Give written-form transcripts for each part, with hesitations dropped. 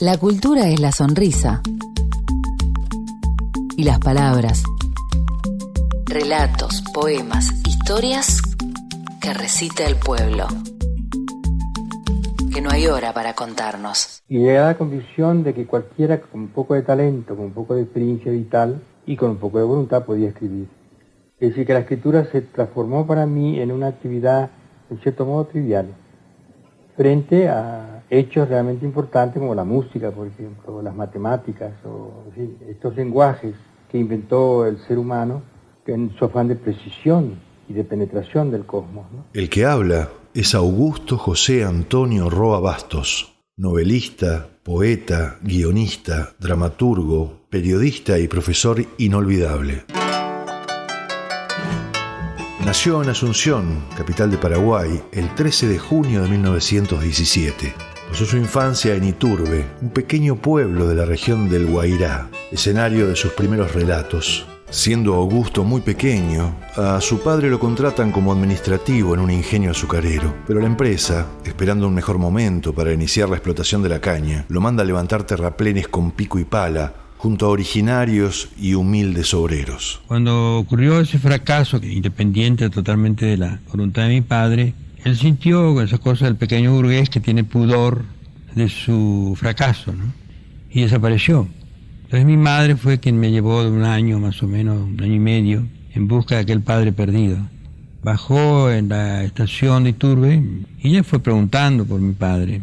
La cultura es la sonrisa y las palabras, relatos, poemas, historias que recita el pueblo, que no hay hora para contarnos. Y llega la convicción de que cualquiera con un poco de talento, con un poco de experiencia vital y con un poco de voluntad podía escribir. Es decir, que la escritura se transformó para mí en una actividad, en cierto modo, trivial, frente a hechos realmente importantes como la música, por ejemplo, o las matemáticas, o en fin, estos lenguajes que inventó el ser humano en su afán de precisión y de penetración del cosmos, ¿no? El que habla es Augusto José Antonio Roa Bastos, novelista, poeta, guionista, dramaturgo, periodista y profesor inolvidable. Nació en Asunción, capital de Paraguay, el 13 de junio de 1917. Pasó su infancia en Iturbe, un pequeño pueblo de la región del Guairá, escenario de sus primeros relatos. Siendo Augusto muy pequeño, a su padre lo contratan como administrativo en un ingenio azucarero, pero la empresa, esperando un mejor momento para iniciar la explotación de la caña, lo manda a levantar terraplenes con pico y pala, junto a originarios y humildes obreros. Cuando ocurrió ese fracaso, independiente totalmente de la voluntad de mi padre, él sintió esa cosa del pequeño burgués que tiene pudor de su fracaso, ¿no? Y desapareció. Entonces mi madre fue quien me llevó de un año, más o menos, un año y medio, en busca de aquel padre perdido. Bajó en la estación de Iturbe y ella fue preguntando por mi padre,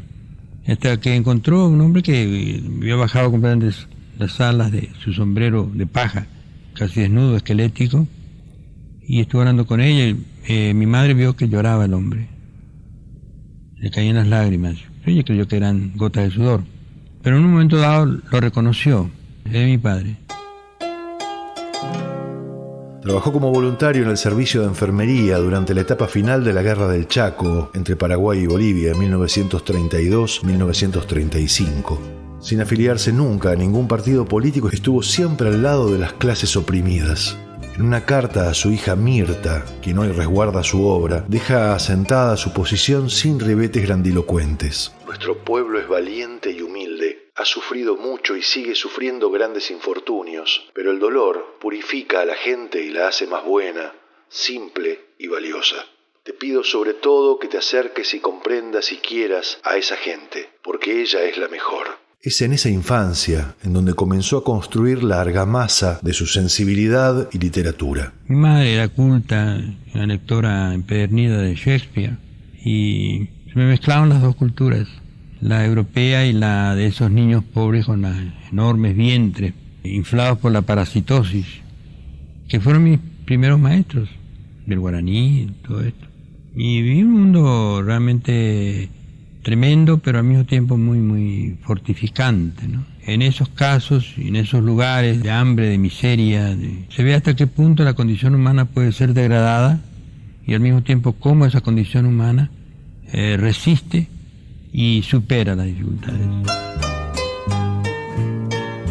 hasta que encontró un hombre que había bajado completamente las alas de su sombrero de paja, casi desnudo, esquelético, y estuvo hablando con ella. Mi madre vio que lloraba el hombre, le caían las lágrimas. Ella creyó que eran gotas de sudor, pero en un momento dado lo reconoció. Es mi padre. Trabajó como voluntario en el servicio de enfermería durante la etapa final de la Guerra del Chaco entre Paraguay y Bolivia en 1932-1935. Sin afiliarse nunca a ningún partido político, estuvo siempre al lado de las clases oprimidas. En una carta a su hija Mirta, quien hoy resguarda su obra, deja asentada su posición sin ribetes grandilocuentes. Nuestro pueblo es valiente y humilde. Ha sufrido mucho y sigue sufriendo grandes infortunios, pero el dolor purifica a la gente y la hace más buena, simple y valiosa. Te pido sobre todo que te acerques y comprendas y quieras a esa gente, porque ella es la mejor. Es en esa infancia en donde comenzó a construir la argamasa de su sensibilidad y literatura. Mi madre era culta, una lectora empedernida de Shakespeare, y se me mezclaban las dos culturas, la europea y la de esos niños pobres con los enormes vientres, inflados por la parasitosis, que fueron mis primeros maestros, del guaraní, todo esto. Y viví un mundo realmente tremendo, pero al mismo tiempo muy, muy fortificante, ¿no? En esos casos y en esos lugares de hambre, de miseria, se ve hasta qué punto la condición humana puede ser degradada y al mismo tiempo cómo esa condición humana resiste y supera las dificultades.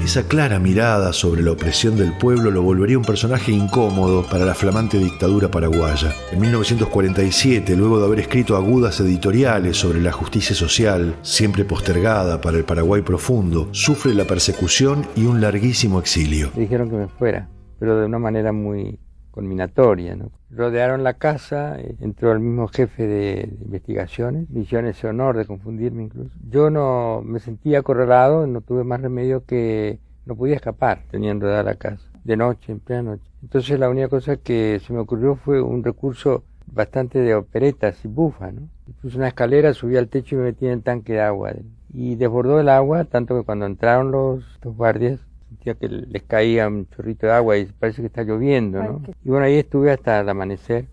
Esa clara mirada sobre la opresión del pueblo lo volvería un personaje incómodo para la flamante dictadura paraguaya. En 1947, luego de haber escrito agudas editoriales sobre la justicia social, siempre postergada para el Paraguay profundo, sufre la persecución y un larguísimo exilio. Me dijeron que me fuera, pero de una manera muy conminatoria, ¿no? Rodearon la casa, entró el mismo jefe de investigaciones, me hicieron ese honor de confundirme incluso. Yo no me sentía acorralado, no tuve más remedio que no podía escapar, tenían rodeada la casa, de noche, en plena noche. Entonces la única cosa que se me ocurrió fue un recurso bastante de operetas y bufa, ¿no? Puse una escalera, subí al techo y me metí en el tanque de agua. Y desbordó el agua, tanto que cuando entraron los guardias, sentía que les caía un chorrito de agua y parece que está lloviendo, ¿no? Y bueno, ahí estuve hasta el amanecer.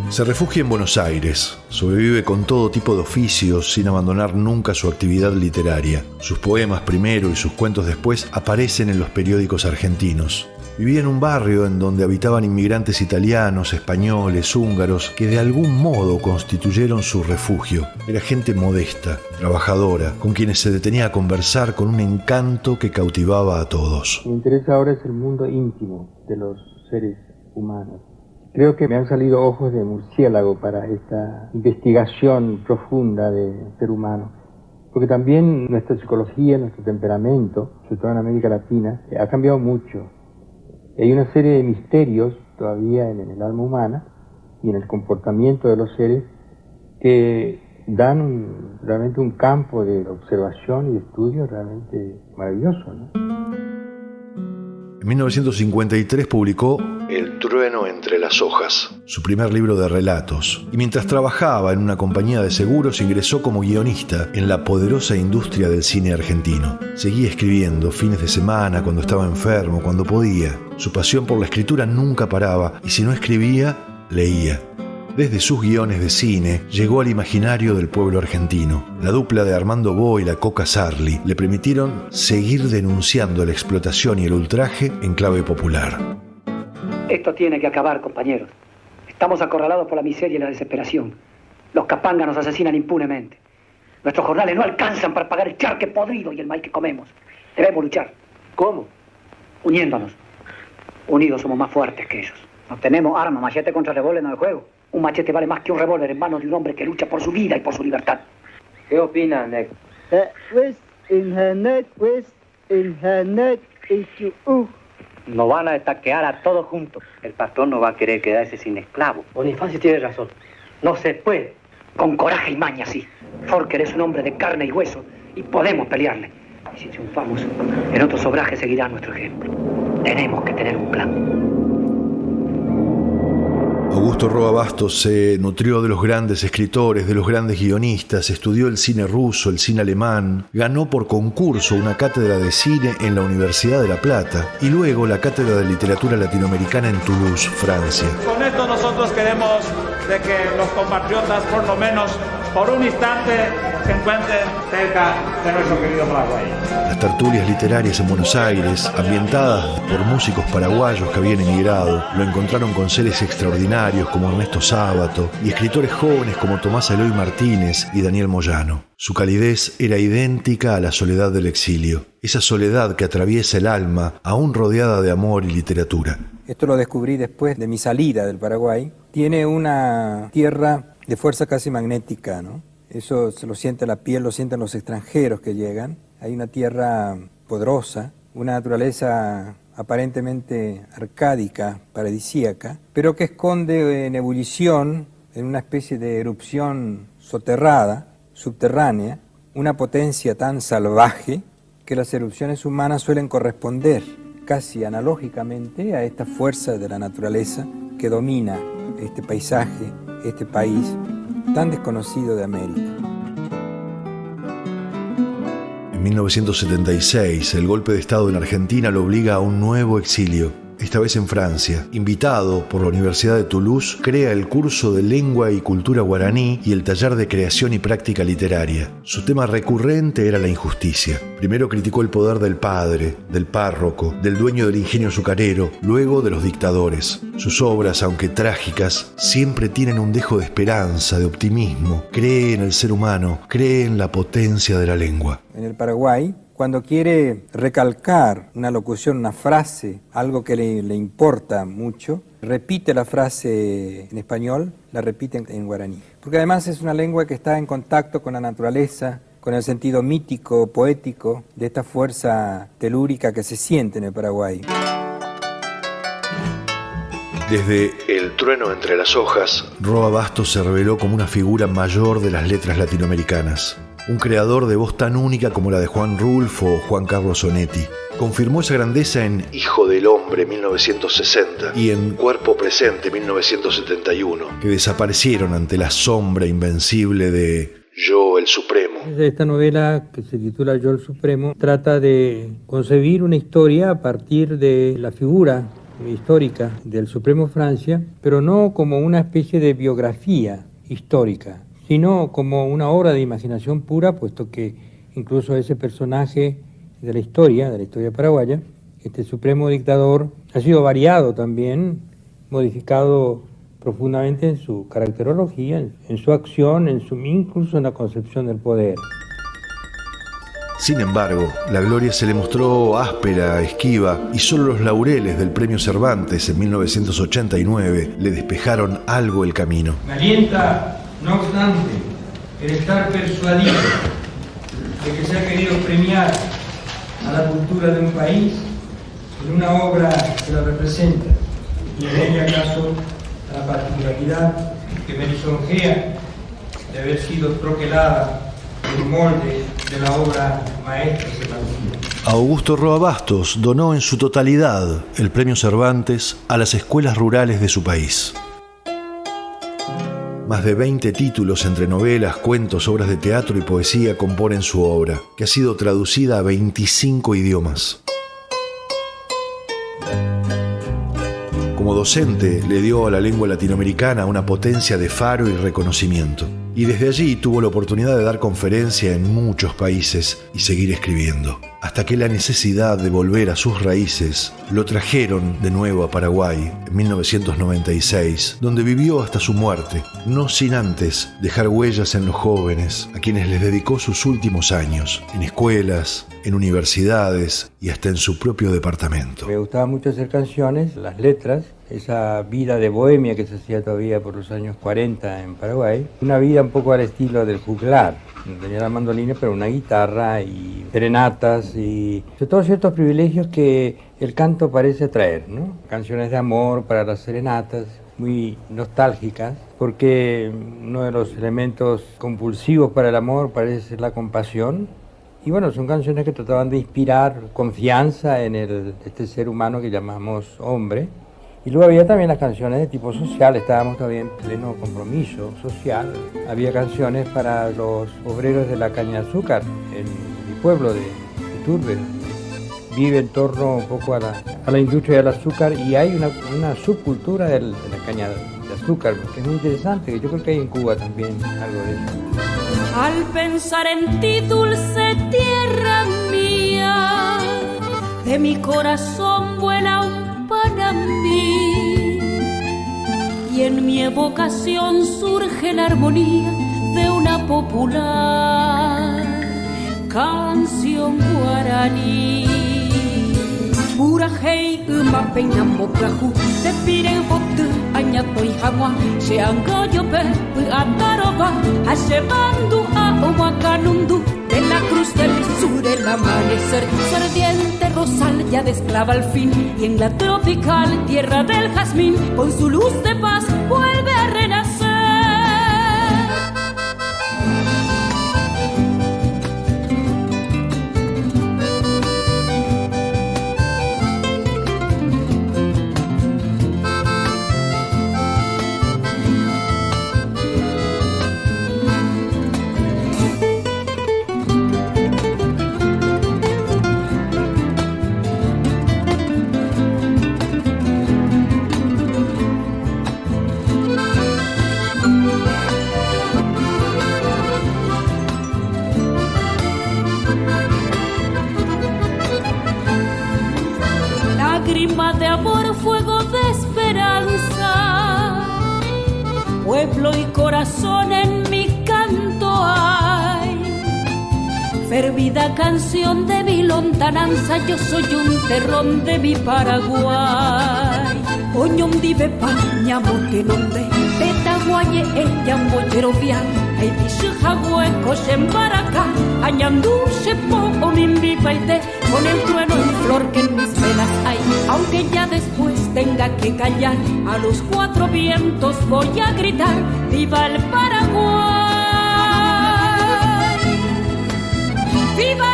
Se refugia en Buenos Aires, sobrevive con todo tipo de oficios sin abandonar nunca su actividad literaria. Sus poemas primero y sus cuentos después aparecen en los periódicos argentinos. Vivía en un barrio en donde habitaban inmigrantes italianos, españoles, húngaros, que de algún modo constituyeron su refugio. Era gente modesta, trabajadora, con quienes se detenía a conversar con un encanto que cautivaba a todos. Mi interés ahora es el mundo íntimo de los seres humanos. Creo que me han salido ojos de murciélago para esta investigación profunda del ser humano, porque también nuestra psicología, nuestro temperamento, sobre todo en América Latina, ha cambiado mucho. Hay una serie de misterios todavía en el alma humana y en el comportamiento de los seres que dan realmente un campo de observación y de estudio realmente maravilloso, ¿no? En 1953 publicó El trueno entre las hojas, su primer libro de relatos, y mientras trabajaba en una compañía de seguros ingresó como guionista en la poderosa industria del cine argentino. Seguía escribiendo fines de semana, cuando estaba enfermo, cuando podía. Su pasión por la escritura nunca paraba y si no escribía, leía. Desde sus guiones de cine llegó al imaginario del pueblo argentino. La dupla de Armando Bo y la Coca Sarli le permitieron seguir denunciando la explotación y el ultraje en clave popular. Esto tiene que acabar, compañeros. Estamos acorralados por la miseria y la desesperación. Los capangas nos asesinan impunemente. Nuestros jornales no alcanzan para pagar el charque podrido y el maíz que comemos. Debemos luchar. ¿Cómo? Uniéndonos. Unidos somos más fuertes que ellos. No tenemos armas, machete contra revólver no es juego. Un machete vale más que un revólver en manos de un hombre que lucha por su vida y por su libertad. ¿Qué opina, Nick? Nos van a estaquear a todos juntos. El pastor no va a querer quedarse sin esclavos. Bonifacio tiene razón. No se puede. Con coraje y maña, sí. Forker es un hombre de carne y hueso y podemos pelearle. Y si triunfamos, el otro sobraje seguirá nuestro ejemplo. Tenemos que tener un plan. Augusto Roa Bastos se nutrió de los grandes escritores, de los grandes guionistas, estudió el cine ruso, el cine alemán, ganó por concurso una cátedra de cine en la Universidad de La Plata y luego la cátedra de literatura latinoamericana en Toulouse, Francia. Con esto nosotros queremos de que los compatriotas por lo menos por un instante se encuentren cerca de nuestro querido Paraguay. Las tertulias literarias en Buenos Aires, ambientadas por músicos paraguayos que habían emigrado, lo encontraron con seres extraordinarios como Ernesto Sábato y escritores jóvenes como Tomás Eloy Martínez y Daniel Moyano. Su calidez era idéntica a la soledad del exilio, esa soledad que atraviesa el alma, aún rodeada de amor y literatura. Esto lo descubrí después de mi salida del Paraguay. Tiene una tierra de fuerza casi magnética, ¿no? Eso se lo siente la piel, lo sienten los extranjeros que llegan. Hay una tierra poderosa, una naturaleza aparentemente arcádica, paradisíaca, pero que esconde en ebullición, en una especie de erupción soterrada, subterránea, una potencia tan salvaje que las erupciones humanas suelen corresponder casi analógicamente a esta fuerza de la naturaleza que domina este paisaje, este país tan desconocido de América. En 1976, el golpe de Estado en Argentina lo obliga a un nuevo exilio, esta vez en Francia. Invitado por la Universidad de Toulouse, crea el curso de Lengua y Cultura Guaraní y el taller de Creación y Práctica Literaria. Su tema recurrente era la injusticia. Primero criticó el poder del padre, del párroco, del dueño del ingenio azucarero, luego de los dictadores. Sus obras, aunque trágicas, siempre tienen un dejo de esperanza, de optimismo. Cree en el ser humano, cree en la potencia de la lengua. En el Paraguay, cuando quiere recalcar una locución, una frase, algo que le importa mucho, repite la frase en español, la repite en guaraní. Porque además es una lengua que está en contacto con la naturaleza, con el sentido mítico, poético de esta fuerza telúrica que se siente en el Paraguay. Desde El trueno entre las hojas, Roa Bastos se reveló como una figura mayor de las letras latinoamericanas. Un creador de voz tan única como la de Juan Rulfo o Juan Carlos Onetti. Confirmó esa grandeza en Hijo del Hombre, 1960, y en Cuerpo Presente, 1971, que desaparecieron ante la sombra invencible de Yo, el Supremo. Esta novela, que se titula Yo, el Supremo, trata de concebir una historia a partir de la figura histórica del Supremo Francia, pero no como una especie de biografía histórica, sino como una obra de imaginación pura, puesto que incluso ese personaje de la historia paraguaya, este supremo dictador, ha sido variado también, modificado profundamente en su caracterología, en su acción, incluso en la concepción del poder. Sin embargo, la gloria se le mostró áspera, esquiva, y solo los laureles del Premio Cervantes en 1989 le despejaron algo el camino. Me alienta, no obstante, el estar persuadido de que se ha querido premiar a la cultura de un país en una obra que la representa, y en ella acaso a la particularidad que me lisonjea de haber sido troquelada en un molde de la obra maestra cervantina. Augusto Roa Bastos donó en su totalidad el Premio Cervantes a las escuelas rurales de su país. Más de 20 títulos entre novelas, cuentos, obras de teatro y poesía componen su obra, que ha sido traducida a 25 idiomas. Como docente, le dio a la lengua latinoamericana una potencia de faro y reconocimiento. Y desde allí tuvo la oportunidad de dar conferencia en muchos países y seguir escribiendo, hasta que la necesidad de volver a sus raíces lo trajeron de nuevo a Paraguay en 1996, donde vivió hasta su muerte, no sin antes dejar huellas en los jóvenes, a quienes les dedicó sus últimos años, en escuelas, en universidades y hasta en su propio departamento. Me gustaba mucho hacer canciones, las letras, esa vida de bohemia que se hacía todavía por los años 40 en Paraguay, una vida un poco al estilo del juglar. Tenía la mandolina, pero una guitarra y serenatas y todos ciertos privilegios que el canto parece traer, ¿no? Canciones de amor para las serenatas, muy nostálgicas, porque uno de los elementos compulsivos para el amor parece ser la compasión. Y bueno, son canciones que trataban de inspirar confianza en este ser humano que llamamos hombre. Y luego había también las canciones de tipo social, estábamos todavía en pleno compromiso social. Había canciones para los obreros de la caña de azúcar en mi pueblo de Iturbe. Vive en torno un poco a la industria del azúcar y hay una subcultura de la caña de azúcar, que es muy interesante, que yo creo que hay en Cuba también algo de eso. Al pensar en ti, dulce tierra mía, de mi corazón vuela un panambí y en mi evocación surge la armonía de una popular canción guaraní. Burajei umapeinambo prahu te piren botu añato y jamua se angoyo pe ataroba hacebandu a huacanundu de la cruz del sur el amanecer ardiente rosal ya desclava al fin y en la tropical tierra del jazmín con su luz de paz vuelve a renacer. De amor, fuego de esperanza, pueblo y corazón en mi canto hay, fervida canción de mi lontananza, yo soy un terrón de mi Paraguay. Oñom dive pañamote nombre, petaguaye yamboyero vial, ay bishujagüe cochembaracá, añandushe po o mimbi paite, con el trueno en flor que en mis venas hay, aunque ya después tenga que callar, a los cuatro vientos voy a gritar, ¡viva el Paraguay! ¡Viva!